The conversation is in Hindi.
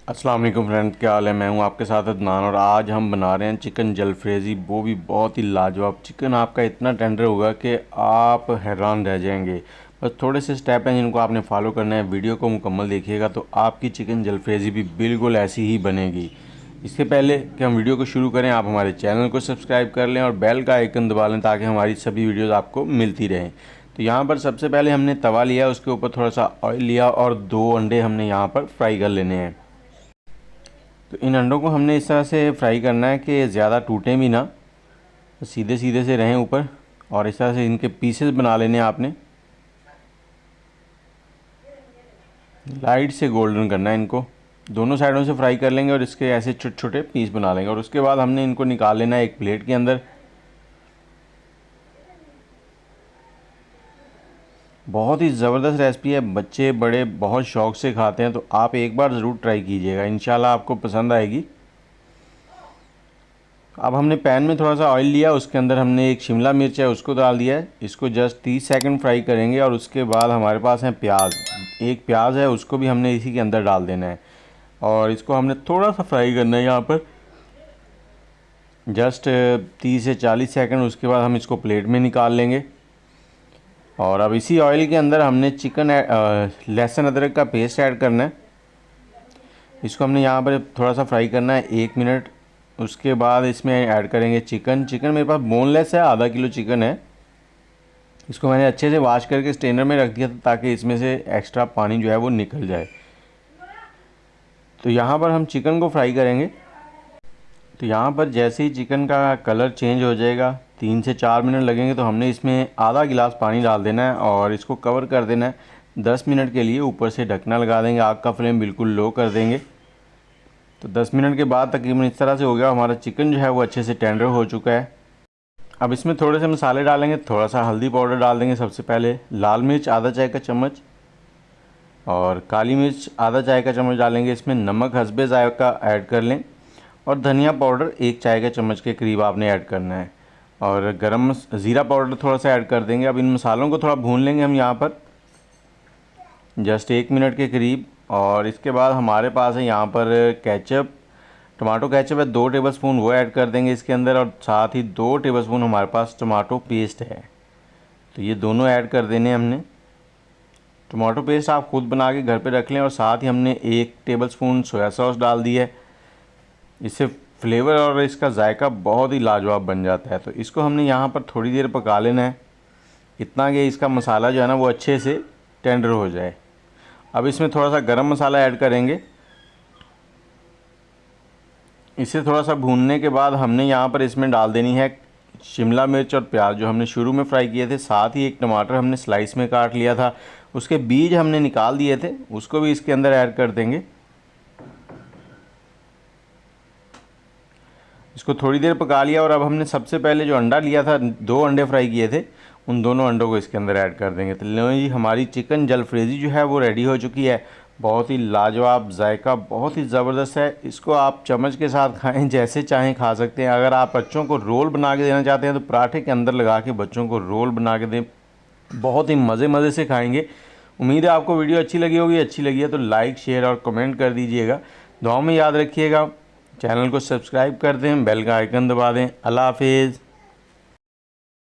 अस्सलाम वालेकुम फ्रेंड, क्या हाल है। मैं हूं आपके साथ अदनान और आज हम बना रहे हैं चिकन जलफ्रेज़ी, वो भी बहुत ही लाजवाब। चिकन आपका इतना टेंडर होगा कि आप हैरान रह जाएंगे। बस थोड़े से स्टेप हैं जिनको आपने फॉलो करना है। वीडियो को मुकम्मल देखिएगा तो आपकी चिकन जलफ्रेज़ी भी बिल्कुल ऐसी ही बनेगी। इससे पहले कि हम वीडियो को शुरू करें, आप हमारे चैनल को सब्सक्राइब कर लें और बेल का आइकन दबा लें ताकि हमारी सभी वीडियोज़ आपको मिलती रहें। तो यहाँ पर सबसे पहले हमने तवा लिया, उसके ऊपर थोड़ा सा ऑयल लिया और 2 अंडे हमने यहाँ पर फ्राई कर लेने हैं। तो इन अंडों को हमने इस तरह से फ्राई करना है कि ज़्यादा टूटें भी ना, सीधे सीधे से रहें ऊपर। और इस तरह से इनके पीसेस बना लेने हैं आपने। लाइट से गोल्डन करना है इनको, दोनों साइडों से फ्राई कर लेंगे और इसके ऐसे छोटे छोटे पीस बना लेंगे। और उसके बाद हमने इनको निकाल लेना है एक प्लेट के अंदर। बहुत ही ज़बरदस्त रेसिपी है, बच्चे बड़े बहुत शौक़ से खाते हैं, तो आप एक बार ज़रूर ट्राई कीजिएगा, इंशाल्लाह आपको पसंद आएगी। अब हमने पैन में थोड़ा सा ऑयल लिया, उसके अंदर हमने एक शिमला मिर्च है उसको डाल दिया है। इसको जस्ट 30 सेकंड फ्राई करेंगे। और उसके बाद हमारे पास है प्याज, एक प्याज है उसको भी हमने इसी के अंदर डाल देना है और इसको हमने थोड़ा सा फ्राई करना है यहाँ पर, जस्ट 30 से 40 सेकंड। उसके बाद हम इसको प्लेट में निकाल लेंगे। और अब इसी ऑयल के अंदर हमने लहसुन अदरक का पेस्ट ऐड करना है। इसको हमने यहाँ पर थोड़ा सा फ्राई करना है 1 मिनट। उसके बाद इसमें ऐड करेंगे चिकन। मेरे पास बोनलेस है, आधा किलो चिकन है। इसको मैंने अच्छे से वॉश करके स्ट्रेनर में रख दिया था ताकि इसमें से एक्स्ट्रा पानी जो है वो निकल जाए। तो यहाँ पर हम चिकन को फ्राई करेंगे। तो यहाँ पर जैसे ही चिकन का कलर चेंज हो जाएगा, 3 से 4 मिनट लगेंगे, तो हमने इसमें आधा गिलास पानी डाल देना है और इसको कवर कर देना है 10 मिनट के लिए। ऊपर से ढकना लगा देंगे, आग का फ्लेम बिल्कुल लो कर देंगे। तो 10 मिनट के बाद तकरीबन इस तरह से हो गया, हमारा चिकन जो है वो अच्छे से टेंडर हो चुका है। अब इसमें थोड़े से मसाले डालेंगे, थोड़ा सा हल्दी पाउडर डाल देंगे। सबसे पहले लाल मिर्च आधा चाय का चम्मच और काली मिर्च आधा चाय का चम्मच डालेंगे। इसमें नमक हस्बे जायका ऐड कर लें और धनिया पाउडर 1 चाय के चम्मच के करीब आपने ऐड करना है। और ज़ीरा पाउडर थोड़ा सा ऐड कर देंगे। अब इन मसालों को थोड़ा भून लेंगे हम यहाँ पर जस्ट 1 मिनट के करीब। और इसके बाद हमारे पास है यहाँ पर केचप, टमाटो केचप है 2 टेबलस्पून, वो ऐड कर देंगे इसके अंदर। और साथ ही 2 टेबलस्पून हमारे पास टमाटो पेस्ट है, तो ये दोनों ऐड कर देने हमने। टमाटो पेस्ट आप खुद बना के घर पे रख लें। और साथ ही हमने 1 टेबलस्पून सोया सॉस डाल दी है। इससे फ्लेवर और इसका जायका बहुत ही लाजवाब बन जाता है। तो इसको हमने यहाँ पर थोड़ी देर पका लेना है, इतना कि इसका मसाला जो है ना वो अच्छे से टेंडर हो जाए। अब इसमें थोड़ा सा गरम मसाला ऐड करेंगे। इसे थोड़ा सा भूनने के बाद हमने यहाँ पर इसमें डाल देनी है शिमला मिर्च और प्याज जो हमने शुरू में फ्राई किए थे। साथ ही एक टमाटर हमने स्लाइस में काट लिया था, उसके बीज हमने निकाल दिए थे, उसको भी इसके अंदर ऐड कर देंगे। इसको थोड़ी देर पका लिया और अब हमने सबसे पहले जो अंडा लिया था, 2 अंडे फ्राई किए थे, उन दोनों अंडों को इसके अंदर ऐड कर देंगे। तो लो जी, हमारी चिकन जलफ्रेज़ी जो है वो रेडी हो चुकी है। बहुत ही लाजवाब, जायका बहुत ही ज़बरदस्त है। इसको आप चम्मच के साथ खाएं, जैसे चाहें खा सकते हैं। अगर आप बच्चों को रोल बना के देना चाहते हैं तो पराठे के अंदर लगा के बच्चों को रोल बना के दें, बहुत ही मज़े से खाएँगे। उम्मीद है आपको वीडियो अच्छी लगी होगी। अच्छी लगी है तो लाइक शेयर और कमेंट कर दीजिएगा। दुआओं में याद रखिएगा, चैनल को सब्सक्राइब कर दें, बेल का आइकन दबा दें। अल्लाह हाफिज़।